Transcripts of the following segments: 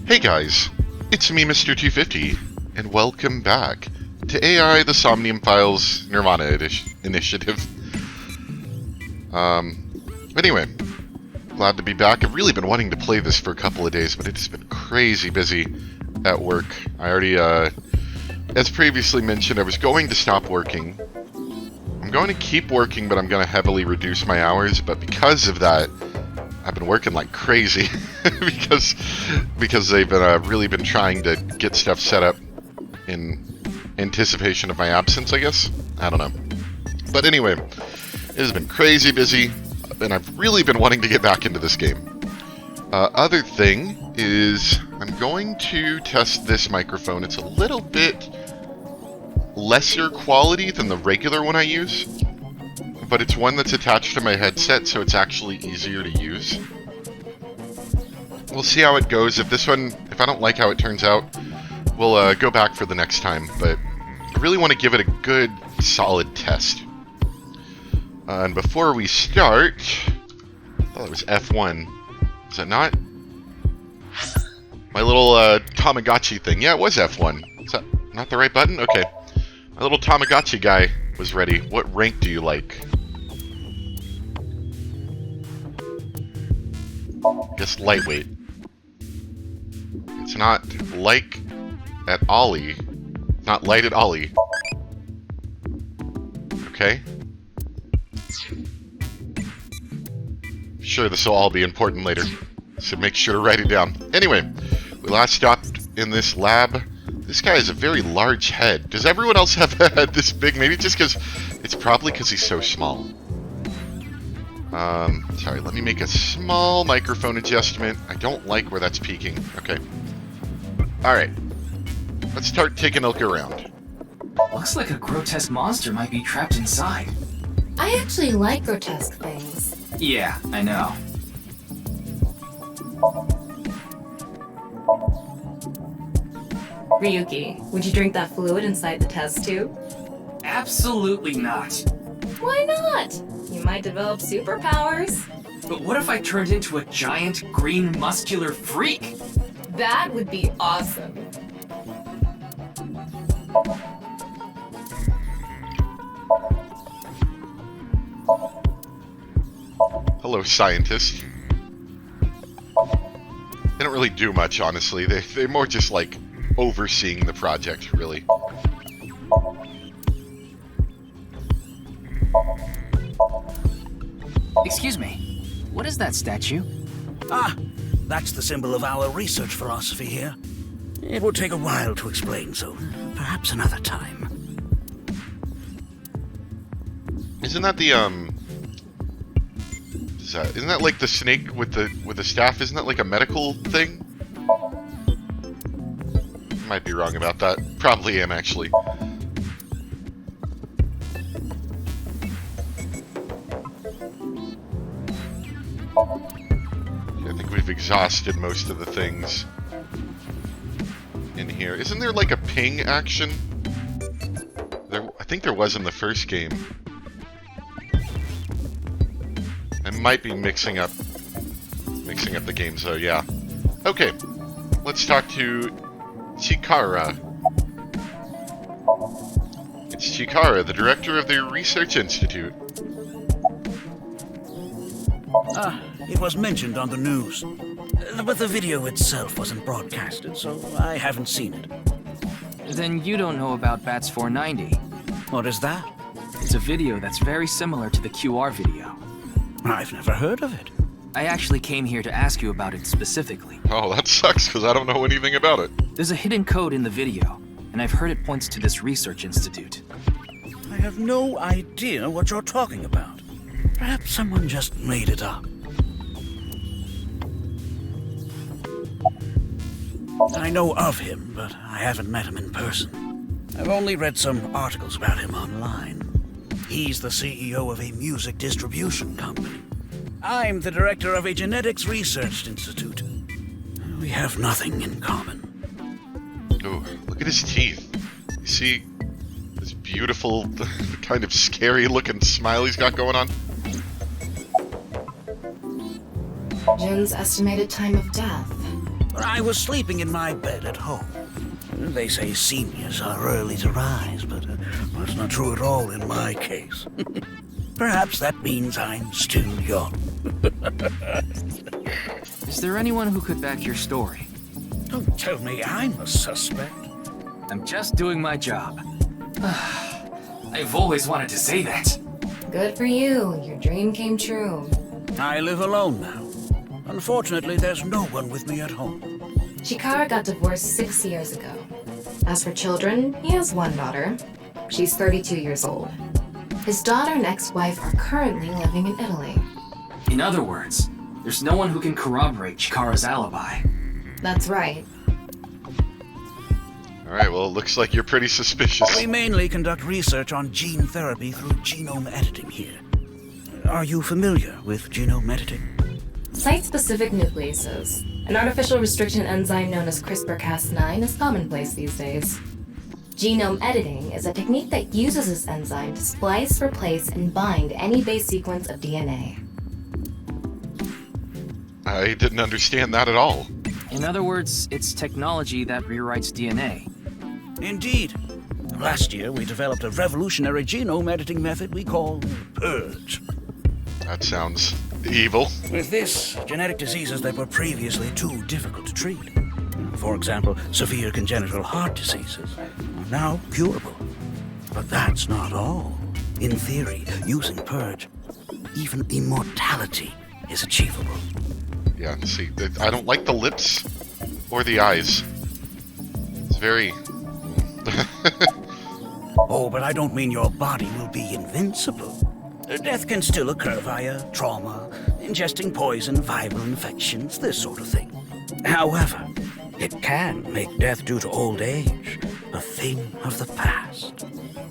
Hey guys, it's me Mr. 250, and welcome back to AI the Somnium Files NirvanA initiative. Anyway, glad to be back. I've really been wanting to play this for a couple of days, but it's been crazy busy at work. I already, as previously mentioned, I was going to stop working. I'm going to keep working, but I'm going to heavily reduce my hours, but because of that, I've been working like crazy because they've been really been trying to get stuff set up in anticipation of my absence, I guess. I don't know. But anyway, it has been crazy busy, and I've really been wanting to get back into this game. Other thing is I'm going to test this microphone. It's a little bit lesser quality than the regular one I use, but it's one that's attached to my headset, so it's actually easier to use. We'll see how it goes. If I don't like how it turns out, we'll go back for the next time, but I really want to give it a good, solid test. And before we start, I thought it was F1. Is that not? My little Tamagotchi thing. Yeah, it was F1. Is that not the right button? Okay. My little Tamagotchi guy was ready. What rank do you like? Guess lightweight. It's not like at Ollie. Not light at Ollie. Okay. Sure, this will all be important later, so make sure to write it down. Anyway, we last stopped in this lab. This guy has a very large head. Does everyone else have a head this big? Maybe just because... It's probably because he's so small. Sorry, let me make a small microphone adjustment. I don't like where that's peaking. Okay. Alright. Let's start taking a look around. Looks like a grotesque monster might be trapped inside. I actually like grotesque things. Yeah, I know. Ryuki, would you drink that fluid inside the test tube? Absolutely not. Why not? You might develop superpowers. But what if I turned into a giant green muscular freak? That would be awesome. Hello, scientist. They don't really do much, honestly. They're more just like overseeing the project, really. Excuse me, what is that statue? Ah, that's the symbol of our research philosophy here. It would take a while to explain, so perhaps another time. Isn't that the isn't that like the snake with the staff? Isn't that like a medical thing? Might be wrong about that. Probably am, actually. I think we've exhausted most of the things in here. Isn't there like a ping action? I think there was in the first game. I might be mixing up the games though, yeah. Okay, let's talk to Chikara. It's Chikara, the director of the Research Institute. Ah, it was mentioned on the news. But the video itself wasn't broadcasted, so I haven't seen it. Then you don't know about BATS 490. What is that? It's a video that's very similar to the QR video. I've never heard of it. I actually came here to ask you about it specifically. Oh, that sucks, because I don't know anything about it. There's a hidden code in the video, and I've heard it points to this research institute. I have no idea what you're talking about. Perhaps someone just made it up. I know of him, but I haven't met him in person. I've only read some articles about him online. He's the CEO of a music distribution company. I'm the director of a genetics research institute. We have nothing in common. Oh, look at his teeth. You see this beautiful, kind of scary-looking smile he's got going on? Jin's estimated time of death. I was sleeping in my bed at home. They say seniors are early to rise, but that's not true at all in my case. Perhaps that means I'm still young. Is there anyone who could back your story? Don't tell me I'm a suspect. I'm just doing my job. I've always wanted to say that. Good for you. Your dream came true. I live alone now. Unfortunately, there's no one with me at home. Chikara got divorced 6 years ago. As for children, he has one daughter. She's 32 years old. His daughter and ex-wife are currently living in Italy. In other words, there's no one who can corroborate Chikara's alibi. That's right. Alright, well, it looks like you're pretty suspicious. We mainly conduct research on gene therapy through genome editing here. Are you familiar with genome editing? Site-specific nucleases, an artificial restriction enzyme known as CRISPR-Cas9, is commonplace these days. Genome editing is a technique that uses this enzyme to splice, replace, and bind any base sequence of DNA. I didn't understand that at all. In other words, it's technology that rewrites DNA. Indeed. Last year, we developed a revolutionary genome editing method we call Purge. That sounds evil. With this, genetic diseases that were previously too difficult to treat, for example, severe congenital heart diseases, are now curable. But that's not all. In theory, using Purge, even immortality is achievable. Yeah, see, I don't like the lips or the eyes. It's very... Oh, but I don't mean your body will be invincible. Death can still occur via trauma, ingesting poison, viral infections, this sort of thing. However, it can make death due to old age a thing of the past.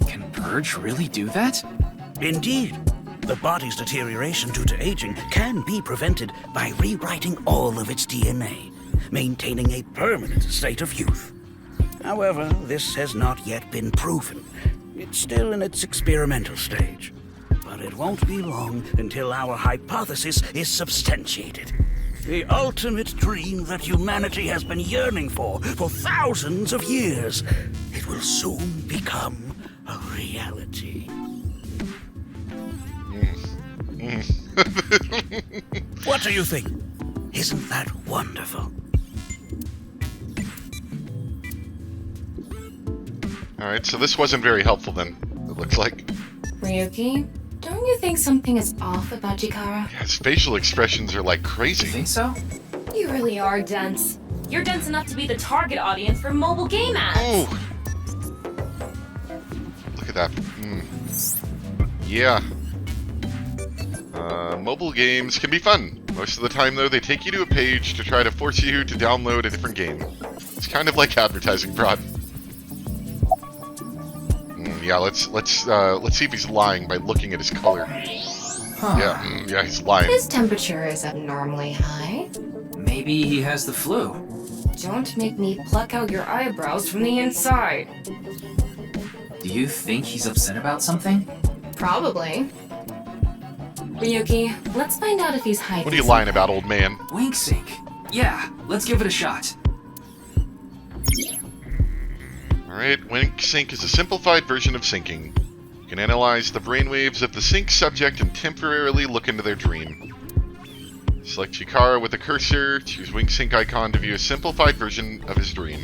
Can Purge really do that? Indeed. The body's deterioration due to aging can be prevented by rewriting all of its DNA, maintaining a permanent state of youth. However, this has not yet been proven. It's still in its experimental stage. But it won't be long until our hypothesis is substantiated. The ultimate dream that humanity has been yearning for thousands of years. It will soon become a reality. What do you think? Isn't that wonderful? Alright, so this wasn't very helpful then, it looks like. Ryuki, don't you think something is off about Chikara? Yeah, his facial expressions are like You crazy. think so? You really are dense. You're dense enough to be the target audience for mobile game ads. Oh! Look at that. Yeah. Mobile games can be fun. Most of the time, though, they take you to a page to try to force you to download a different game. It's kind of like advertising fraud. Yeah, let's see if he's lying by looking at his color. Huh. Yeah, he's lying. His temperature is abnormally high. Maybe he has the flu. Don't make me pluck out your eyebrows from the inside. Do you think he's upset about something? Probably. Ryuki, let's find out if he's hiding. What are you lying about, old man? Wink sync. Yeah, let's give it a shot. Alright, Wink Sync is a simplified version of syncing. You can analyze the brainwaves of the sync subject and temporarily look into their dream. Select Chikara with a cursor, choose Wink Sync icon to view a simplified version of his dream.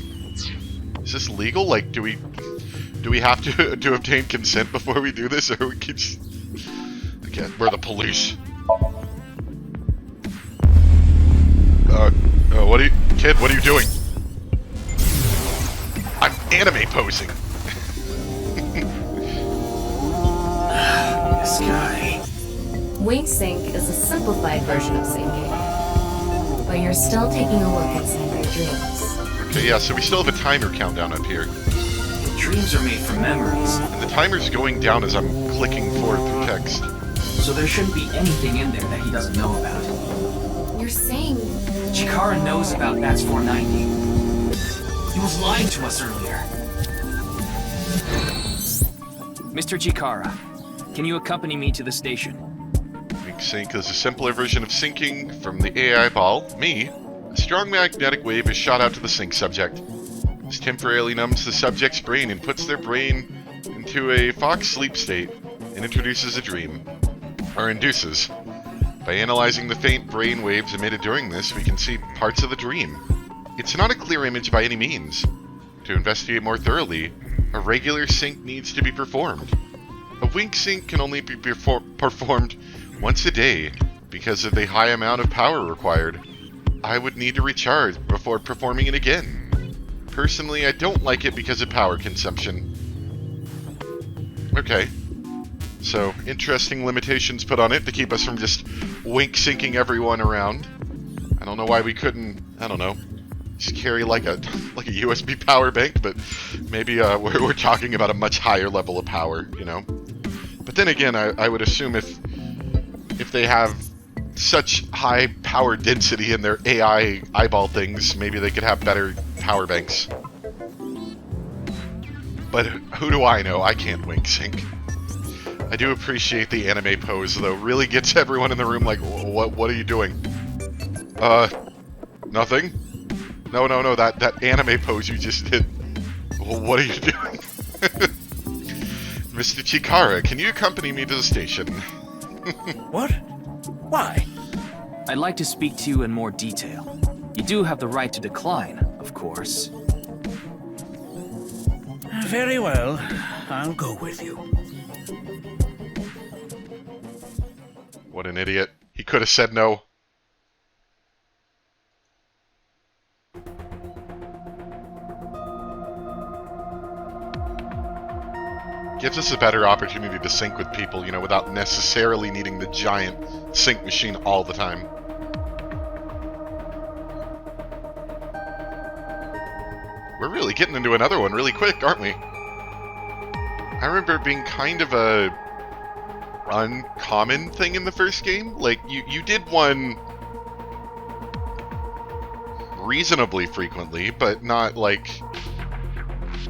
Is this legal? Like, do we have to obtain consent before we do this, or we can just... Okay, we're the police. What are you... Kid, what are you doing? I'm anime posing. This guy. Wink Sync is a simplified version of syncing. But you're still taking a look inside your dreams. Okay, yeah, so we still have a timer countdown up here. Dreams are made from memories, And the timer's going down as I'm clicking forward through text. so there shouldn't be anything in there that he doesn't know about. You're saying... Chikara knows about Bats 490. He was lying to us earlier. Mr. Chikara, can you accompany me to the station? Wink Sync is a simpler version of syncing from the AI ball, me, a strong magnetic wave is shot out to the sync subject. This temporarily numbs the subject's brain and puts their brain into a Fox sleep state and introduces a dream. Or induces. By analyzing the faint brain waves emitted during this, we can see parts of the dream. It's not a clear image by any means. To investigate more thoroughly, a regular sync needs to be performed. A wink sync can only be performed once a day because of the high amount of power required. I would need to recharge before performing it again. Personally, I don't like it because of power consumption. Okay. So, interesting limitations put on it to keep us from just wink syncing everyone around. I don't know why we couldn't, I don't know, just carry like a USB power bank, but maybe we're talking about a much higher level of power, you know? But then again, I would assume if they have such high power density in their AI eyeball things, maybe they could have better power banks. But who do I know? I can't wink sync. I do appreciate the anime pose, though. Really gets everyone in the room like, what are you doing? Nothing? No, that anime pose you just did. What are you doing? Mr. Chikara, can you accompany me to the station? What? Why? I'd like to speak to you in more detail. You do have the right to decline, of course. Very well. I'll go with you. What an idiot. He could have said no. Gives us a better opportunity to sync with people, you know, without necessarily needing the giant sync machine all the time. We're really getting into another one really quick, aren't we? I remember it being kind of a uncommon thing in the first game. Like, you did one reasonably frequently, but not like...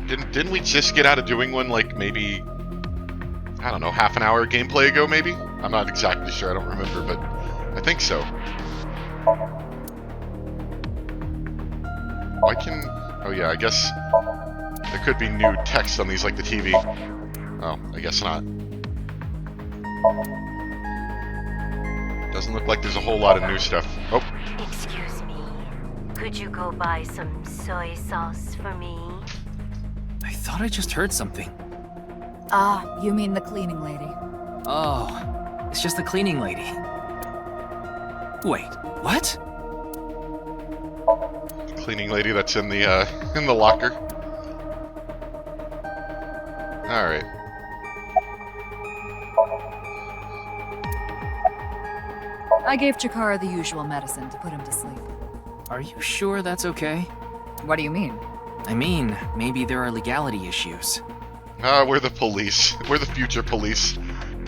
Didn't we just get out of doing one like maybe, I don't know, half an hour gameplay ago maybe? I'm not exactly sure, I don't remember, but I think so. Oh yeah, I guess there could be new text on these like the TV. Oh, I guess not. Doesn't look like there's a whole lot of new stuff. Oh. Excuse me. Could you go buy some soy sauce for me? I thought I just heard something. Ah, you mean the cleaning lady. Oh, it's just the cleaning lady. Wait, what? The cleaning lady that's in the locker. Alright. I gave Chikara the usual medicine to put him to sleep. Are you sure that's okay? What do you mean? I mean, maybe there are legality issues. We're the police. We're the future police.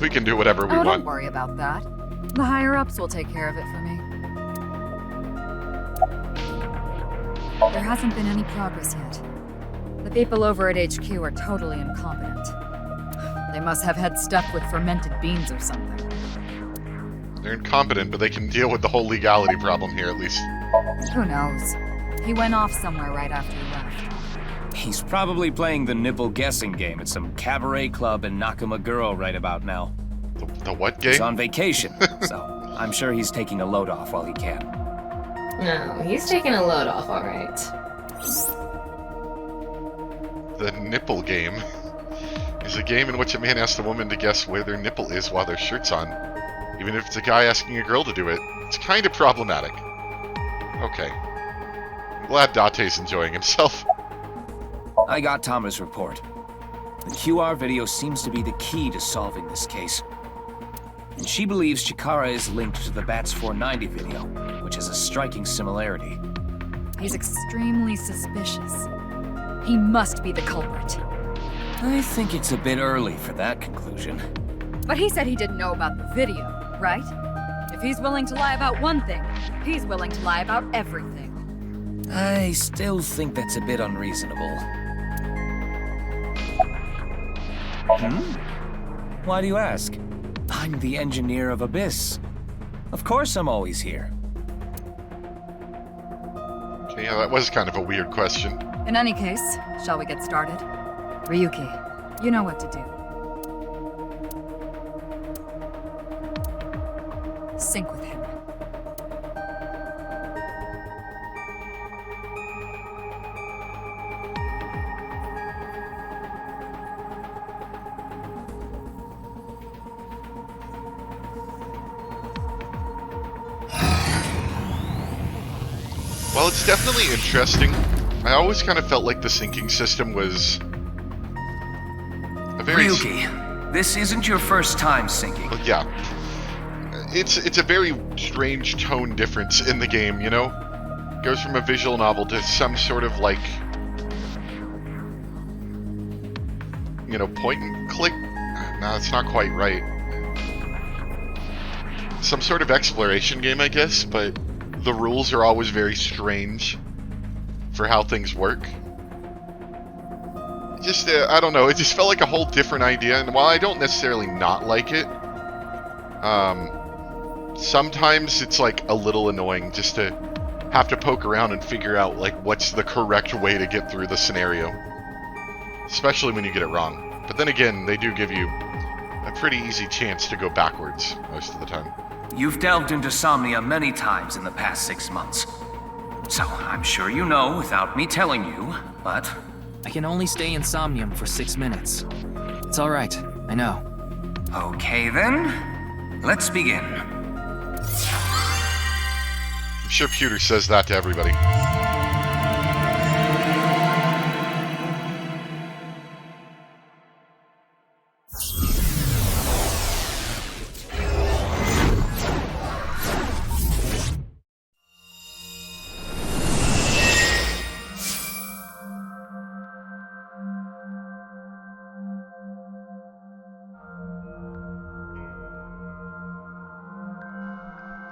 We can do whatever we Don't want. worry about that. The higher-ups will take care of it for me. There hasn't been any progress yet. The people over at HQ are totally incompetent. They must have had stuff with fermented beans or something. They're incompetent, but they can deal with the whole legality problem here at least. Who knows? He went off somewhere right after he left. He's probably playing the nipple guessing game at some cabaret club in Nakamaguro right about now. The what game? He's on vacation, so I'm sure he's taking a load off while he can. No, he's taking a load off, alright. The nipple game is a game in which a man asks a woman to guess where their nipple is while their shirt's on. Even if it's a guy asking a girl to do it. It's kind of problematic. Okay. I'm glad Date's enjoying himself. I got Tama's report. The QR video seems to be the key to solving this case. And she believes Chikara is linked to the Bats 490 video, which has a striking similarity. He's extremely suspicious. He must be the culprit. I think it's a bit early for that conclusion. But he said he didn't know about the video, right? If he's willing to lie about one thing, he's willing to lie about everything. I still think that's a bit unreasonable. Why do you ask? I'm the engineer of Abyss. Of course I'm always here. Yeah, that was kind of a weird question. In any case, shall we get started? Ryuki, you know what to do. Sync with him. Well, it's definitely interesting. I always kind of felt like the syncing system was a very... Ryuki, this isn't your first time syncing. Well, yeah. It's a very strange tone difference in the game, you know? Goes from a visual novel to some sort of, like... You know, point and click? No, it's not quite right. Some sort of exploration game, I guess, but the rules are always very strange for how things work. Just, I don't know, it just felt like a whole different idea, and while I don't necessarily not like it, sometimes it's like a little annoying just to have to poke around and figure out like what's the correct way to get through the scenario. Especially when you get it wrong. But then again, they do give you a pretty easy chance to go backwards most of the time. You've delved into Somnia many times in the past 6 months. So I'm sure you know without me telling you, but... I can only stay in Somnium for 6 minutes. It's alright, I know. Okay then, let's begin. I'm sure Pewter says that to everybody.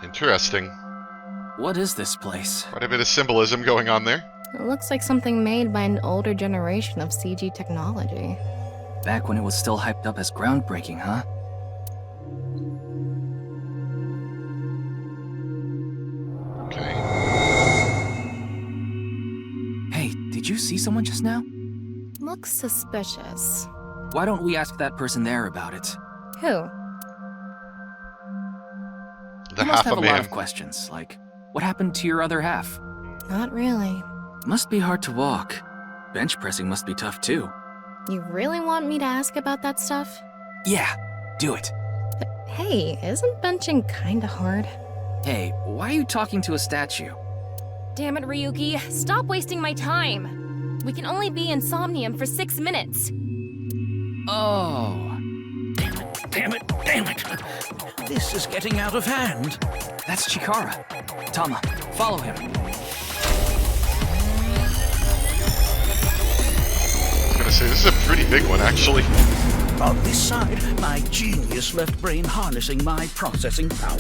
Interesting. What is this place? Quite a bit of symbolism going on there. It looks like something made by an older generation of CG technology. Back when it was still hyped up as groundbreaking, huh? Okay. Hey, did you see someone just now? Looks suspicious. Why don't we ask that person there about it? Who? The You must half have a a lot man. of questions, like, what happened to your other half? Not really. Must be hard to walk. Bench pressing must be tough too. You really want me to ask about that stuff? Yeah, do it. Hey, isn't benching kinda hard? Hey, why are you talking to a statue? Damn it, Ryuki. Stop wasting my time. We can only be in Somnium for 6 minutes. Oh, Damn it, damn it! This is getting out of hand. that's Chikara. Tama, follow him. I was gonna say, this is a pretty big one, actually. On this side, my genius left brain harnessing my processing power.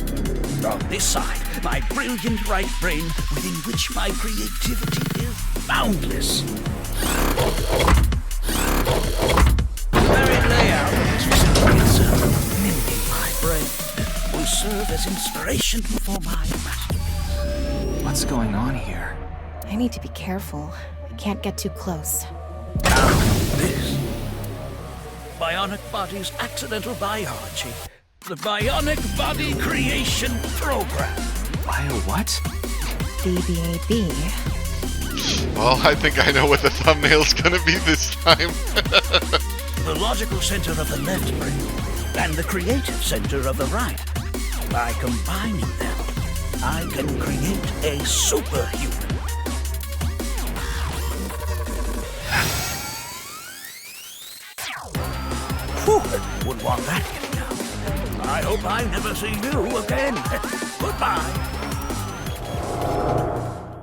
On this side, my brilliant right brain within which my creativity is boundless. The very layout of this facility itself, mimicking my brain, will serve as inspiration for my masterpiece. What's going on here? I need to be careful. I can't get too close. Now, this. Bionic Body's accidental biology. The Bionic Body Creation Program. Bio what? BBAB. Well, I think I know what the thumbnail's gonna be this time. The logical center of the left brain and the creative center of the right. By combining them, I can create a superhuman. Whew, wouldn't want that getting out. I hope I never see you again. Goodbye.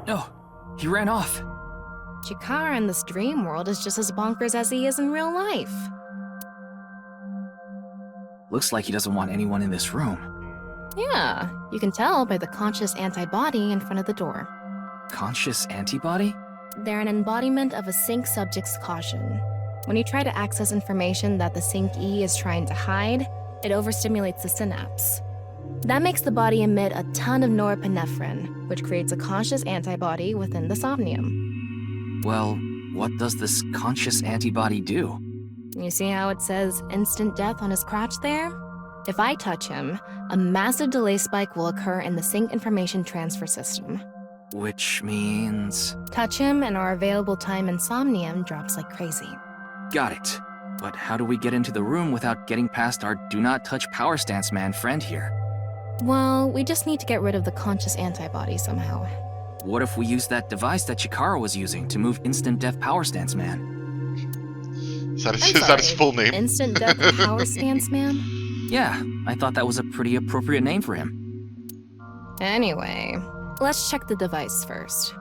No, he ran off. Chikara in this dream world is just as bonkers as he is in real life. Looks like he doesn't want anyone in this room. Yeah, you can tell by the conscious antibody in front of the door. Conscious antibody? They're an embodiment of a sync subject's caution. When you try to access information that the sync E is trying to hide, it overstimulates the synapse. That makes the body emit a ton of norepinephrine, which creates a conscious antibody within the somnium. Well, what does this conscious antibody do? You see how it says instant death on his crotch there? If I touch him, a massive delay spike will occur in the sync information transfer system. Which means... Touch him and our available time in somnium drops like crazy. Got it. But how do we get into the room without getting past our do not touch power stance man friend here? Well, we just need to get rid of the conscious antibody somehow. What if we use that device that Chikara was using to move instant death power stance man? Is that his full name? Instant death power stance man? Yeah, I thought that was a pretty appropriate name for him. Anyway, let's check the device first.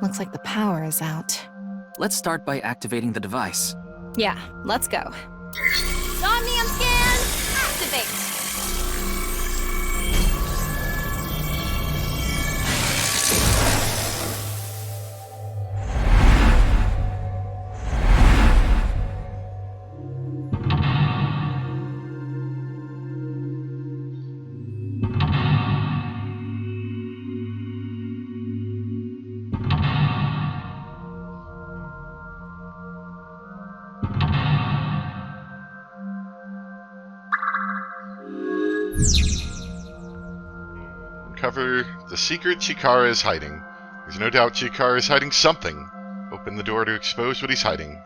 Looks like the power is out. Let's start by activating the device. Yeah, let's go. Somnium scan, activate. Uncover the secret Chikara is hiding. There's no doubt Chikara is hiding something. Open the door to expose what he's hiding.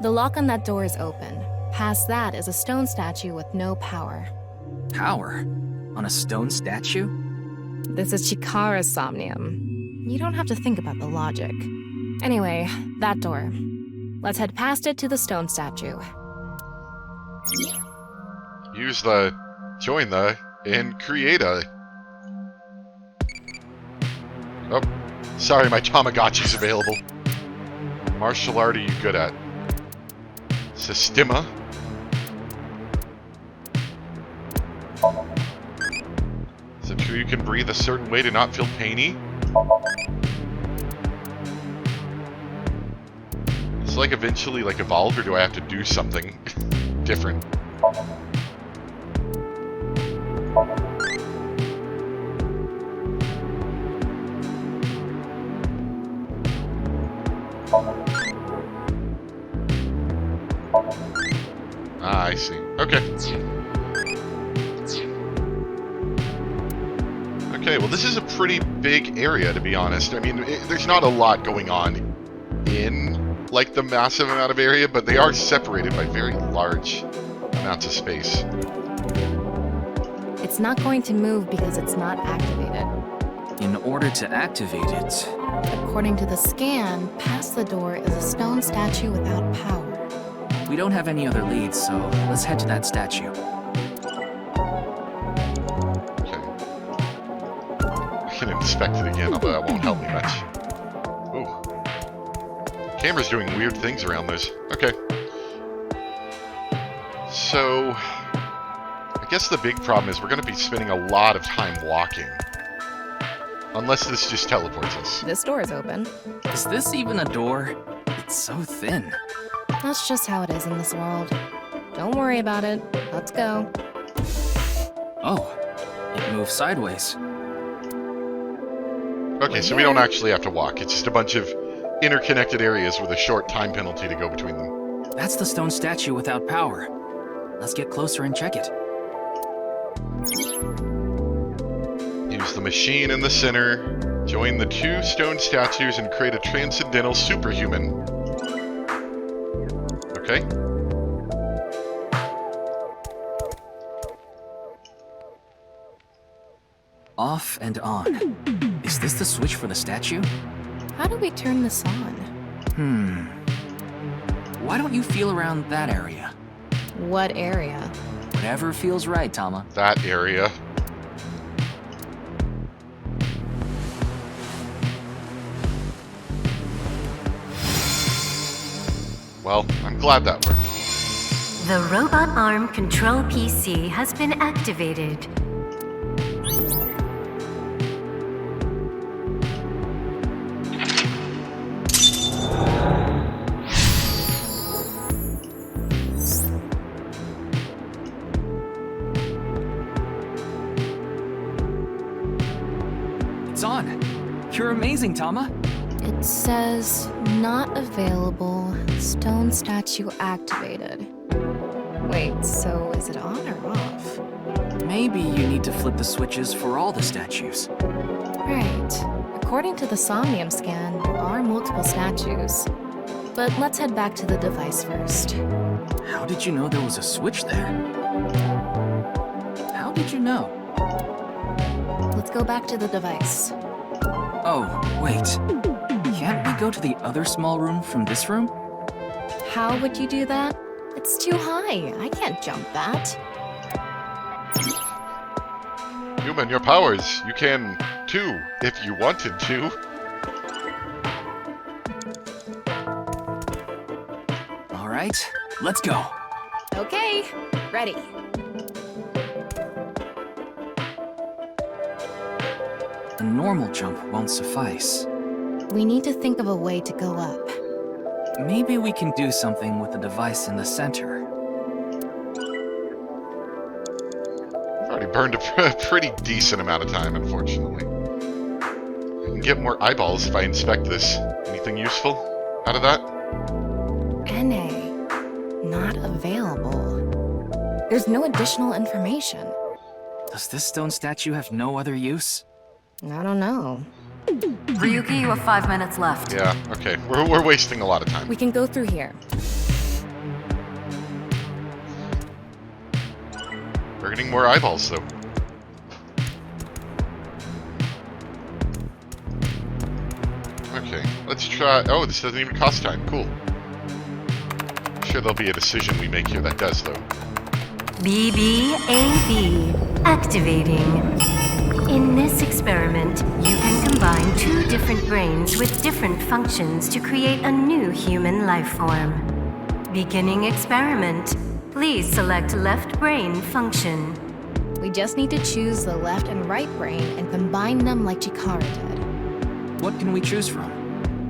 The lock on that door is open. Past that is a stone statue with no power. Power? On a stone statue? This is Chikara's somnium. You don't have to think about the logic. Anyway, that door. Let's head past it to the stone statue. Use the join the and create a... Oh, sorry, my Tamagotchi's available. Martial art are you good at? Systema? Is it true you can breathe a certain way to not feel painy? It's like eventually like evolve, or do I have to do something different? Ah, I see. Okay. Okay, well this is a pretty big area, to be honest. I mean, there's not a lot going on in, like, the massive amount of area, but they are separated by very large amounts of space. It's not going to move because it's not activated. In order to activate it... According to the scan, past the door is a stone statue without power. We don't have any other leads, so let's head to that statue. Okay. I can inspect it again, although that won't help me much. Ooh. Camera's doing weird things around those. Okay. So... I guess the big problem is we're going to be spending a lot of time walking. Unless this just teleports us. This door is open. Is this even a door? It's so thin. That's just how it is in this world. Don't worry about it. Let's go. Oh, it moves sideways. Okay, so we don't actually have to walk. It's just a bunch of interconnected areas with a short time penalty to go between them. That's the stone statue without power. Let's get closer and check it. Use the machine in the center, join the two stone statues, and create a transcendental superhuman. Okay. Off and on. Is this the switch for the statue? How do we turn this on? Why don't you feel around that area? What area? Whatever feels right, Tama. That area. Well, I'm glad that worked. The robot arm control PC has been activated. It's on. You're amazing, Tama. It says, not available, stone statue activated. Wait, so is it on or off? Maybe you need to flip the switches for all the statues. Right. According to the Somnium scan, there are multiple statues. But let's head back to the device first. How did you know there was a switch there? How did you know? Let's go back to the device. Oh, wait. Can't we go to the other small room from this room? How would you do that? It's too high. I can't jump that. Human, your powers. You can, too, if you wanted to. All right, let's go. Okay, ready. The normal jump won't suffice. We need to think of a way to go up. Maybe we can do something with the device in the center. I've already burned a pretty decent amount of time, unfortunately. I can get more eyeballs if I inspect this. Anything useful out of that? NA. Not available. There's no additional information. Does this stone statue have no other use? I don't know. Ryuki, you have 5 minutes left. Yeah, okay. We're wasting a lot of time. We can go through here. We're getting more eyeballs, though. Okay, let's try... Oh, this doesn't even cost time. Cool. I'm sure there'll be a decision we make here that does, though. BBAB activating. In this experiment, you can combine 2 different brains with different functions to create a new human life form. Beginning experiment. Please select left brain function. We just need to choose the left and right brain and combine them like Chikara did. What can we choose from?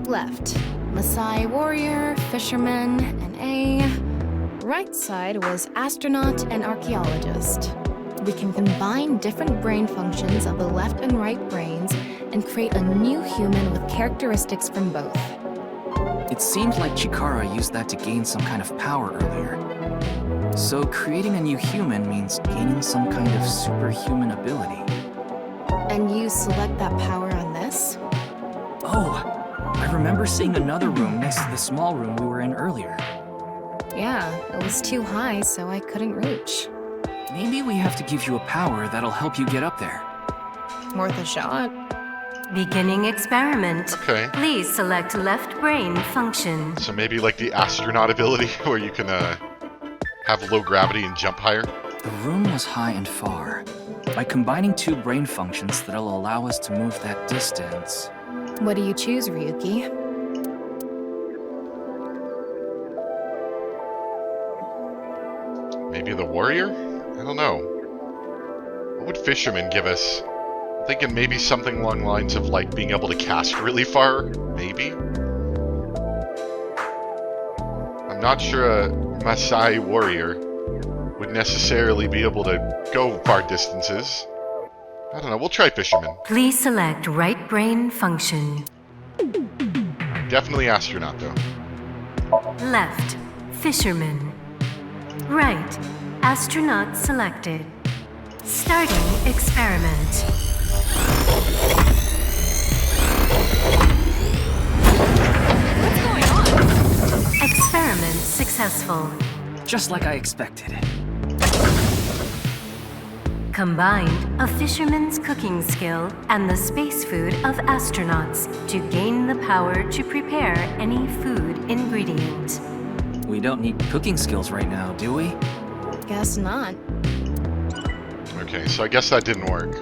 Left, Maasai warrior, fisherman, and A. Right side was astronaut and archaeologist. We can combine different brain functions of the left and right brains and create a new human with characteristics from both. It seems like Chikara used that to gain some kind of power earlier. So creating a new human means gaining some kind of superhuman ability. And you select that power on this? Oh, I remember seeing another room next to the small room we were in earlier. Yeah, it was too high, so I couldn't reach. Maybe we have to give you a power that'll help you get up there. Worth a shot. Beginning experiment. Okay. Please select left brain function. So maybe like the astronaut ability, where you can have low gravity and jump higher? The room was high and far. By combining 2 brain functions that'll allow us to move that distance... What do you choose, Ryuki? Maybe the warrior? I don't know. What would fisherman give us? I'm thinking maybe something along the lines of like being able to cast really far, maybe? I'm not sure a Maasai warrior would necessarily be able to go far distances. I don't know, we'll try fisherman. Please select right brain function. Definitely astronaut though. Left, fisherman. Right, astronaut selected. Starting experiment. What's going on? Experiment successful. Just like I expected. Combined a fisherman's cooking skill and the space food of astronauts to gain the power to prepare any food ingredient. We don't need cooking skills right now, do we? Guess not. Okay, so I guess that didn't work.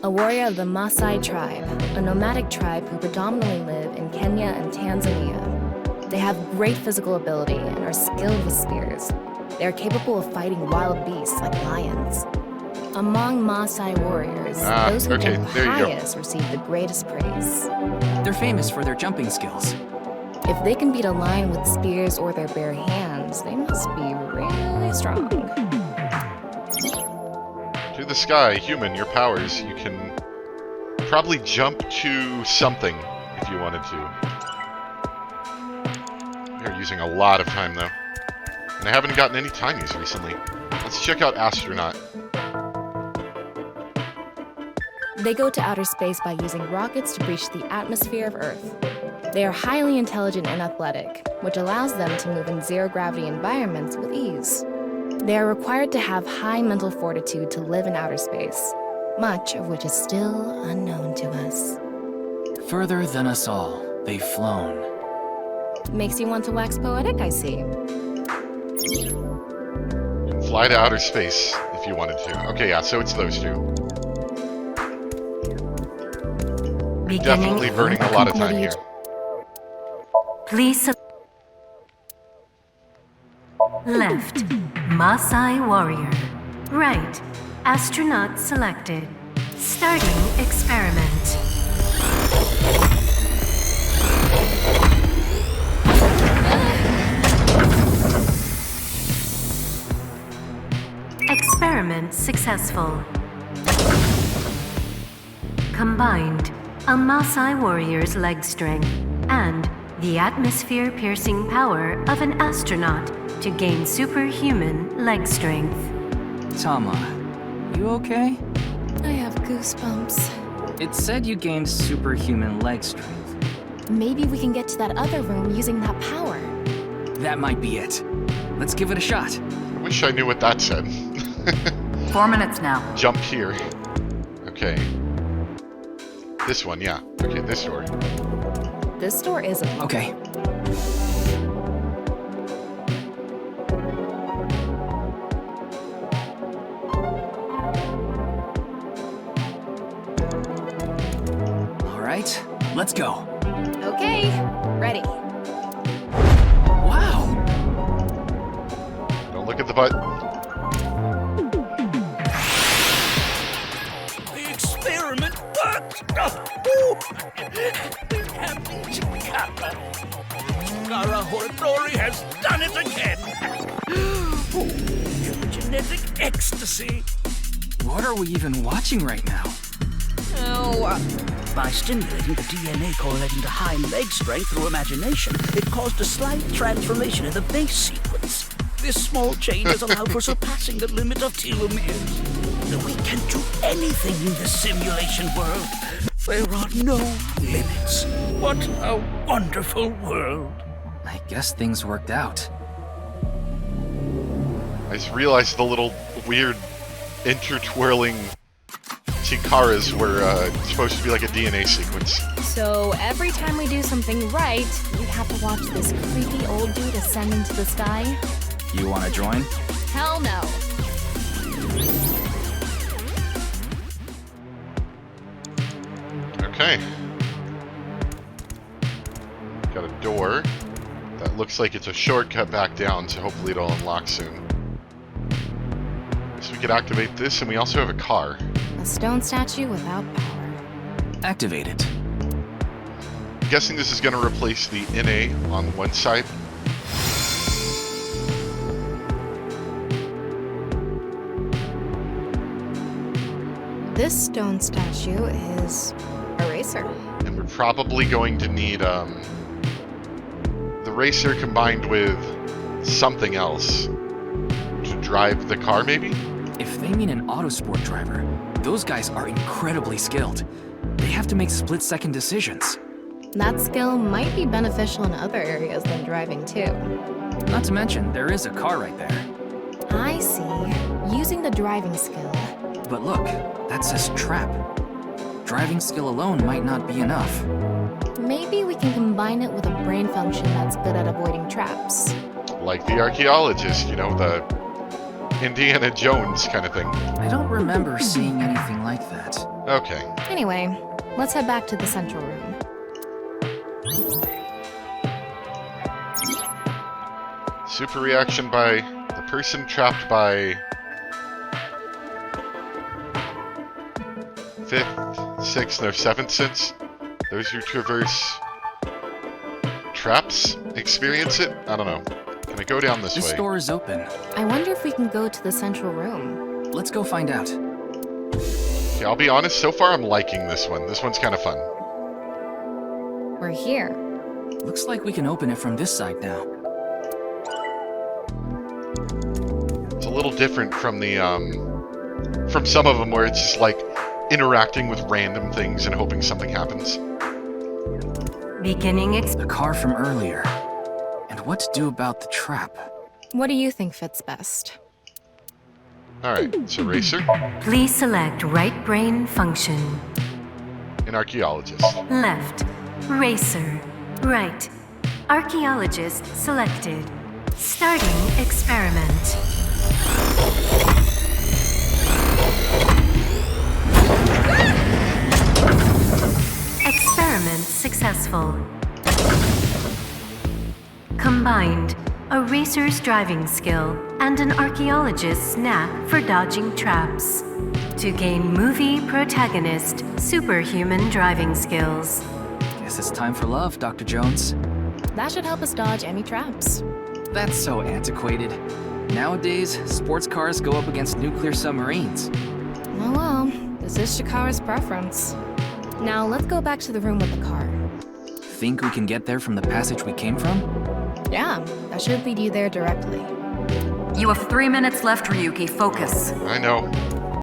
A warrior of the Maasai tribe, a nomadic tribe who predominantly live in Kenya and Tanzania. They have great physical ability and are skilled with spears. They are capable of fighting wild beasts like lions. Among Maasai warriors, those who okay, jump there you go. highest receive the greatest praise. They're famous for their jumping skills. If they can beat a lion with spears or their bare hands, they must be really strong. To the sky, human, your powers. You can probably jump to something if you wanted to. You're using a lot of time, though. And I haven't gotten any timies recently. Let's check out Astronaut. They go to outer space by using rockets to breach the atmosphere of Earth. They are highly intelligent and athletic, which allows them to move in zero-gravity environments with ease. They are required to have high mental fortitude to live in outer space, much of which is still unknown to us. Further than us all, they've flown. Makes you want to wax poetic, I see. You can fly to outer space if you wanted to. Okay, yeah, so it's those two. Definitely burning a lot of time here. Please left, Maasai warrior. Right, astronaut selected. Starting experiment. Experiment successful. Combined, a Maasai warrior's leg strength and the atmosphere-piercing power of an astronaut to gain superhuman leg strength. Tama, you okay? I have goosebumps. It said you gained superhuman leg strength. Maybe we can get to that other room using that power. That might be it. Let's give it a shot. I wish I knew what that said. 4 minutes now. Jump here. Okay. This one, yeah. Okay, this door. This door isn't. Okay. All right, let's go. Okay, ready. Wow! Don't look at the button. The experiment worked! Chikara Horidori has done it again! Genetic ecstasy! What are we even watching right now? By stimulating the DNA correlating to hind leg strength through imagination, it caused a slight transformation in the base sequence. This small change has allowed for surpassing the limit of telomeres. We can do anything in this simulation world. There are no limits. What a wonderful world. I guess things worked out. I just realized the little weird intertwirling Chikaras were supposed to be like a DNA sequence. So every time we do something right, we have to watch this creepy old dude ascend into the sky? You want to join? Hell no. Okay. Got a door that looks like it's a shortcut back down, so hopefully it'll unlock soon. So we could activate this, and we also have a car. A stone statue without power. Activate it. I'm guessing this is going to replace the NA on one side. This stone statue is a racer. And we're probably going to need the racer combined with something else to drive the car, maybe? If they mean an autosport driver, those guys are incredibly skilled. They have to make split-second decisions. That skill might be beneficial in other areas than driving too. Not to mention, there is a car right there. I see. Using the driving skill. But look, that says trap. Driving skill alone might not be enough. Maybe we can combine it with a brain function that's good at avoiding traps. Like the archaeologist, you know, the Indiana Jones kind of thing. I don't remember seeing anything like that. Okay. Anyway, let's head back to the central room. Super reaction by the person trapped by 5th, 6th, or 7th sense. Those who traverse traps experience it? I don't know. Can I go down this This way? door is open. I wonder if we can go to the central room. Let's go find out. Okay, I'll be honest, so far I'm liking this one. This one's kind of fun. We're here. Looks like we can open it from this side now. It's a little different from the, from some of them where it's just like interacting with random things and hoping something happens. Beginning The car from earlier. And what to do about the trap? What do you think fits best? Alright, so Racer, Please select right brain function. an archaeologist. Left. Racer. Right. Archaeologist selected. Starting experiment. Experiment successful. Combined, a racer's driving skill and an archaeologist's knack for dodging traps. To gain movie protagonist superhuman driving skills. Guess it's time for love, Dr. Jones. That should help us dodge any traps. That's so antiquated. Nowadays, sports cars go up against nuclear submarines. Oh well, this is Shikara's preference. Now let's go back to the room with the car. Think we can get there from the passage we came from? Yeah, that should lead you there directly. You have 3 minutes left, Ryuki. Focus. I know.